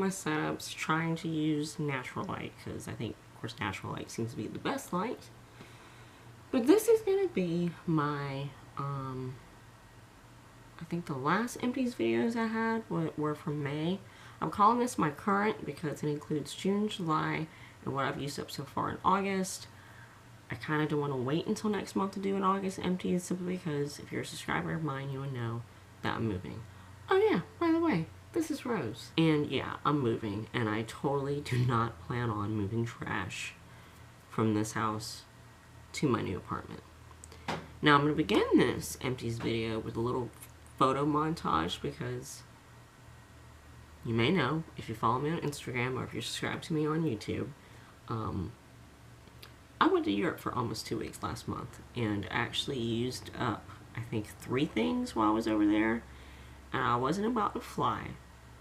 my setups, trying to use natural light, because I think, of course, natural light seems to be the best light. But this is going to be my, I think the last Empties videos I had were from May. I'm calling this my current because it includes June, July, and what I've used up so far in August. I kind of don't want to wait until next month to do an August Empties, simply because if you're a subscriber of mine, you will know that I'm moving. Oh yeah, by the way, this is Rose. And yeah, I'm moving, and I totally do not plan on moving trash from this house to my new apartment. Now I'm going to begin this Empties video with a little photo montage, because you may know, if you follow me on Instagram or if you're subscribed to me on YouTube, I went to Europe for almost 2 weeks last month, and actually used up, I think, 3 things while I was over there, and I wasn't about to fly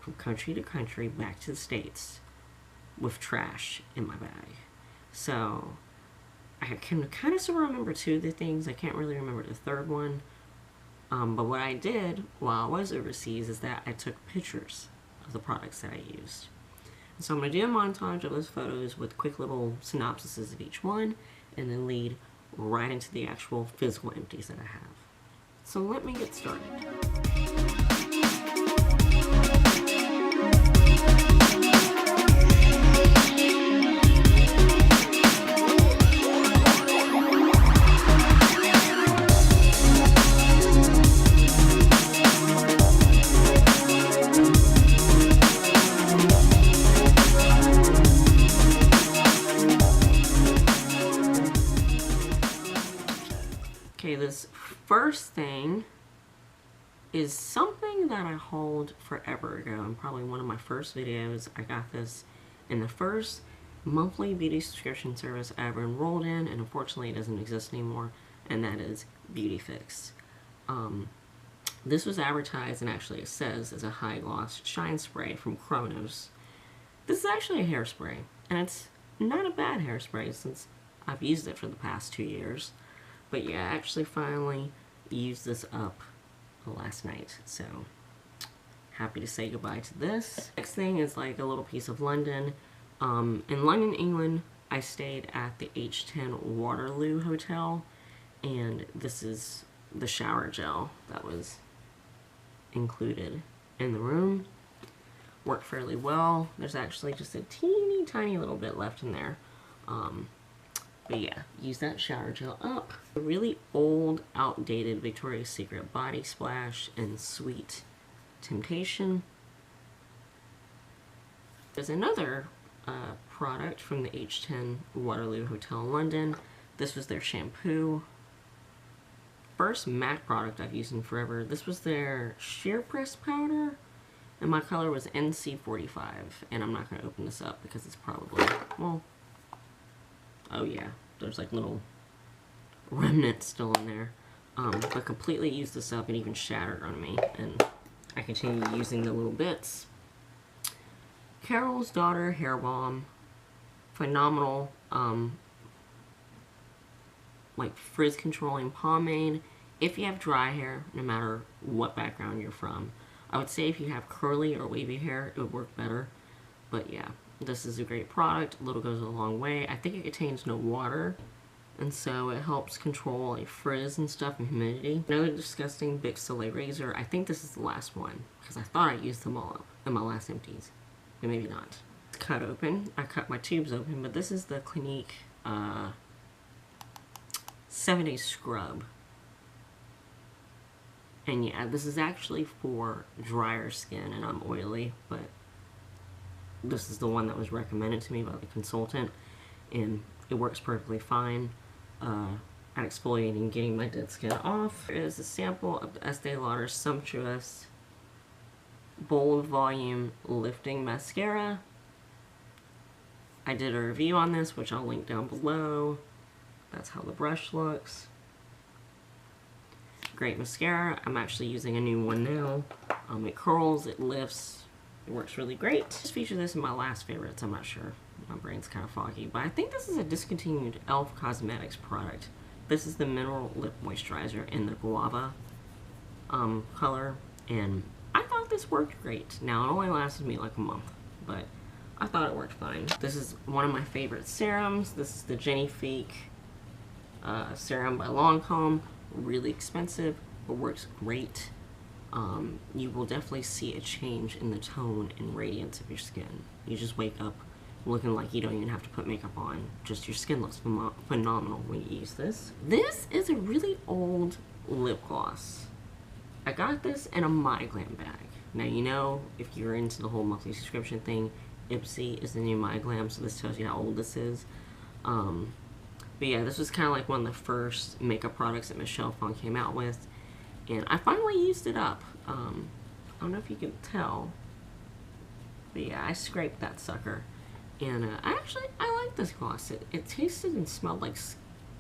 from country to country back to the States with trash in my bag. So I can kind of sort of remember 2 of the things. I can't really remember the third one. But what I did while I was overseas is that I took pictures of the products that I used. And so I'm going to do a montage of those photos with quick little synopsises of each one, and then lead right into the actual physical empties that I have. So let me get started. Okay, this first thing is something that I hauled forever ago, and probably one of my first videos. I got this in the first monthly beauty subscription service I ever enrolled in, and unfortunately it doesn't exist anymore, and that is Beauty Fix. This was advertised, and actually it says, as a high gloss shine spray from Kronos. This is actually a hairspray, and it's not a bad hairspray since I've used it for the past 2 years. But yeah, I actually finally used this up last night, so happy to say goodbye to this. Next thing is like a little piece of London. In London, England, I stayed at the H10 Waterloo Hotel, and this is the shower gel that was included in the room. Worked fairly well. There's actually just a teeny tiny little bit left in there. But yeah, use that shower gel up. A really old, outdated Victoria's Secret Body Splash and Sweet Temptation. There's another product from the H10 Waterloo Hotel in London. This was their shampoo. First MAC product I've used in forever. This was their sheer press powder, and my color was NC45. And I'm not going to open this up because it's probably, well, oh yeah, there's like little remnants still in there. But completely used this up and even shattered on me, and I continue using the little bits. Carol's Daughter Hair Balm. Phenomenal, like frizz controlling pomade. If you have dry hair, no matter what background you're from. I would say if you have curly or wavy hair, it would work better. But yeah, this is a great product. A little goes a long way. I think it contains no water, and so it helps control like frizz and stuff and humidity. Another disgusting Bic Soleil razor. I think this is the last one, because I thought I used them all up in my last Empties, but maybe not. It's cut open. I cut my tubes open, but this is the Clinique 7-day scrub. And yeah, this is actually for drier skin, and I'm oily, but this is the one that was recommended to me by the consultant, and it works perfectly fine at exfoliating and getting my dead skin off. Here is a sample of the Estee Lauder Sumptuous Bold Volume Lifting Mascara. I did a review on this, which I'll link down below. That's how the brush looks. Great mascara. I'm actually using a new one now. It curls, it lifts, it works really great. I just featured this in my last favorites. I'm not sure. My brain's kind of foggy, but I think this is a discontinued e.l.f. Cosmetics product. This is the Mineral Lip Moisturizer in the Guava color, and I thought this worked great. Now, it only lasted me like a month, but I thought it worked fine. This is one of my favorite serums. This is the Genifique serum by Lancome. Really expensive, but works great. You will definitely see a change in the tone and radiance of your skin. You just wake up looking like you don't even have to put makeup on. Just your skin looks phenomenal when you use this. This is a really old lip gloss. I got this in a My Glam bag. Now, you know, if you're into the whole monthly subscription thing, Ipsy is the new My Glam, so this tells you how old this is. But yeah, this was kind of like one of the first makeup products that Michelle Phan came out with, and I finally used it up. I don't know if you can tell, but yeah, I scraped that sucker. And I like this gloss. It tasted and smelled like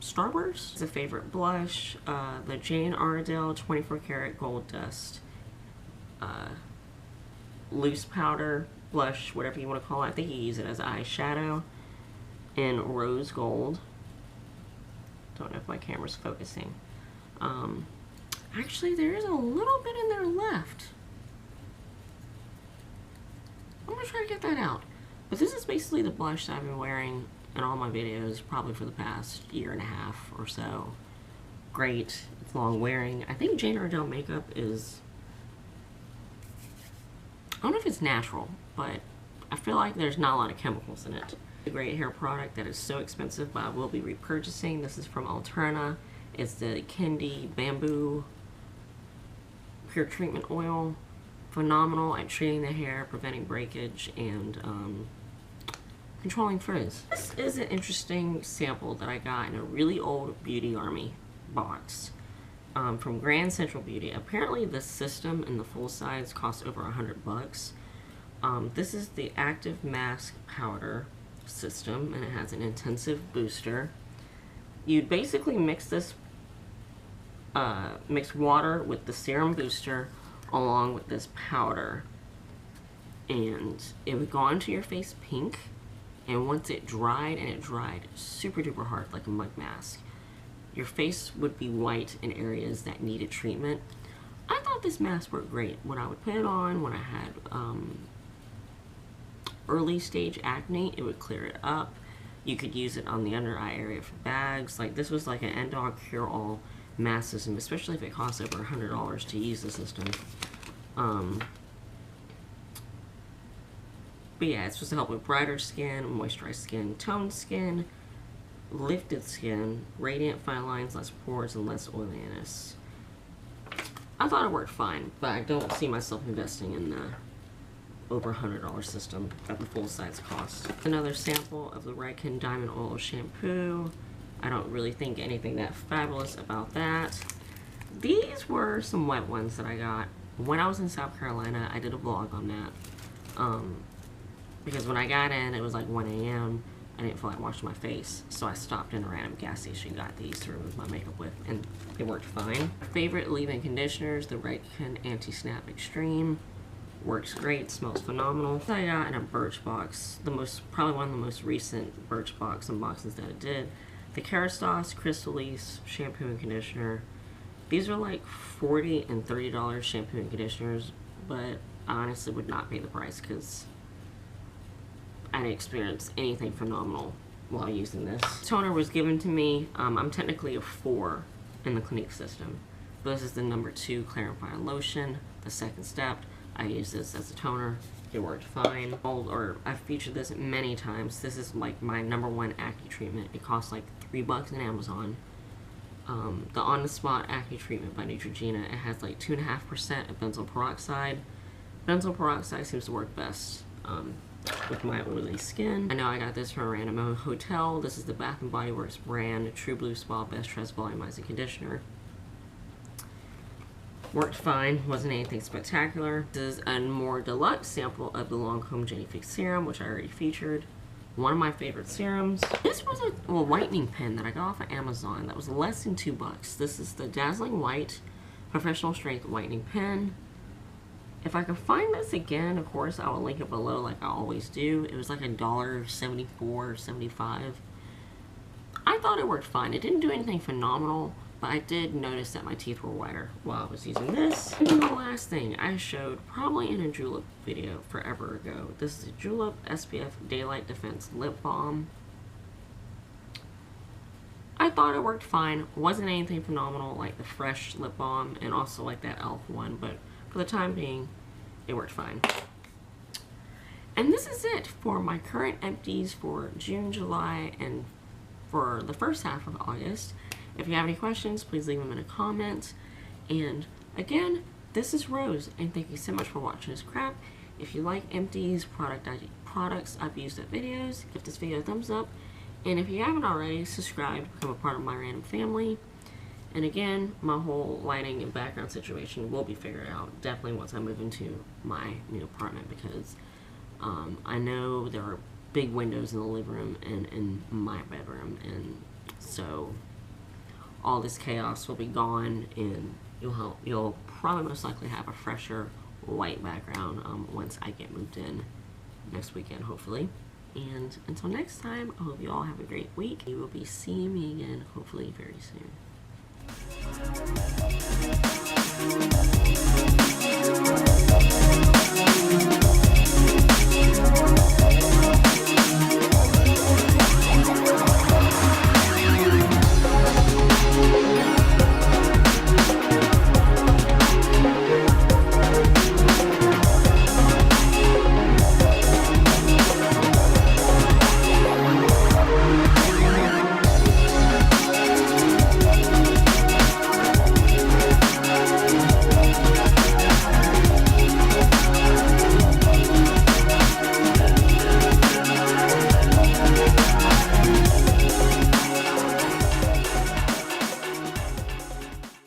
Starburst. It's a favorite blush, the Jane Iredale 24 karat Gold Dust loose powder blush, whatever you want to call it. I think you use it as eyeshadow in rose gold. Don't know if my camera's focusing. Actually, there is a little bit in there left. I'm gonna try to get that out. But this is basically the blush that I've been wearing in all my videos, probably for the past year and a half or so. Great, it's long wearing. I think Jane Iredale makeup is, I don't know if it's natural, but I feel like there's not a lot of chemicals in it. A great hair product that is so expensive, but I will be repurchasing. This is from Alterna. It's the Kendi Bamboo Pure Treatment Oil. Phenomenal at treating the hair, preventing breakage, and controlling frizz. This is an interesting sample that I got in a really old Beauty Army box from Grand Central Beauty. Apparently this system in the full size costs over $100. This is the Active Mask Powder system, and it has an intensive booster. You'd basically mix this, mix water with the serum booster along with this powder, and it would go onto your face pink, and once it dried, and it dried super duper hard like a mud mask, your face would be white in areas that needed treatment. I thought this mask worked great. When I would put it on when I had early stage acne, it would clear it up. You could use it on the under eye area for bags. Like, this was like an end-all cure-all mask system, especially if it costs over $100 to use the system. But yeah, it's supposed to help with brighter skin, moisturized skin, toned skin, lifted skin, radiant fine lines, less pores, and less oiliness. I thought it worked fine, but I don't see myself investing in the over $100 system at the full size cost. Another sample of the Redken Diamond Oil Shampoo. I don't really think anything that fabulous about that. These were some wet ones that I got when I was in South Carolina. I did a vlog on that. Because when I got in, it was like 1 a.m. I didn't feel like washing my face, so I stopped in a random gas station, got these to remove my makeup with, and it worked fine. Favorite leave-in conditioners, the Redken Anti-Snap Extreme. Works great, smells phenomenal. I got in a Birchbox, probably one of the most recent Birchbox unboxings that I did. The Kerastase Crystal Elise shampoo and conditioner. These are like $40 and $30 shampoo and conditioners, but I honestly would not pay the price because I didn't experience anything phenomenal while using this. Toner was given to me. I'm technically a 4 in the Clinique system, but this is the number 2 clarifying lotion, the second step. I use this as a toner. It worked fine. I've featured this many times. This is like my #1 acne treatment. It costs like $3 on Amazon. The On The Spot Acne Treatment by Neutrogena. It has like 2.5% of benzoyl peroxide. Benzoyl peroxide seems to work best with my oily skin. I know I got this from a random hotel. This is the Bath & Body Works brand True Blue Spa Best Trust Volumizing Conditioner. Worked fine, wasn't anything spectacular. This is a more deluxe sample of the Lancome Genifique serum, which I already featured. One of my favorite serums. This was a whitening pen that I got off of Amazon that was less than $2. This is the Dazzling White Professional Strength Whitening Pen. If I can find this again, of course, I will link it below like I always do. It was like $1.74, $1.75. I thought it worked fine. It didn't do anything phenomenal, but I did notice that my teeth were whiter while I was using this. And then the last thing I showed probably in a Julep video forever ago. This is a Julep SPF Daylight Defense Lip Balm. I thought it worked fine. Wasn't anything phenomenal like the Fresh lip balm and also like that e.l.f. one, but for the time being, it worked fine. And this is it for my current empties for June, July, and for the first half of August. If you have any questions, please leave them in a comment. And again, this is Rose, and thank you so much for watching this crap. If you like empties, products I've used at videos, give this video a thumbs up. And if you haven't already, subscribe to become a part of my random family. And again, my whole lighting and background situation will be figured out definitely once I move into my new apartment, because I know there are big windows in the living room and in my bedroom, and so all this chaos will be gone, and you'll probably most likely have a fresher white background once I get moved in next weekend, hopefully. And until next time, I hope you all have a great week. You will be seeing me again hopefully very soon.